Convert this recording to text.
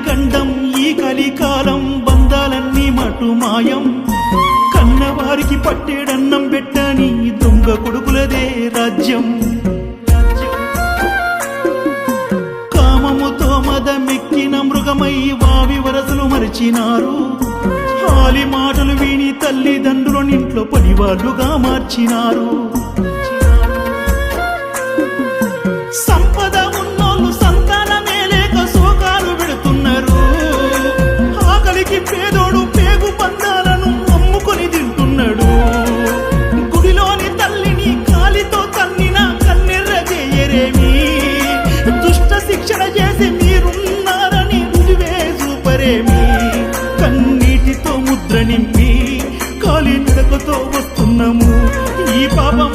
గండం ఈ కలికాలం బంధాలన్నీ మటుమాయం కన్నవారికి పట్టేడన్నం పెట్టని దొంగ కొడుకులదే రాజ్యం కామముతో మదమెక్కిన మృగమై వావి వరసలు మరిచినారు హాలి మాటలు విని తల్లిదండ్రులనింట్లో పనివాళ్లుగా మార్చినారు సంపద ఉన్నోళ్ళు సంతానమే లేక శోకాలు పెడుతున్నారు ఆకలికి పేదోడు పేగు పందాలను అమ్ముకొని తింటున్నాడు గుడిలోని తల్లిని కాలితో తన్నిన కన్నెర్ర చేయరేమి దుష్ట శిక్షణ చేసి మీరున్నారని రుజువే చూపరేమి కన్నీటితో ముద్ర నింపి కాలి నడకతో వస్తున్నాము ఈ పాపం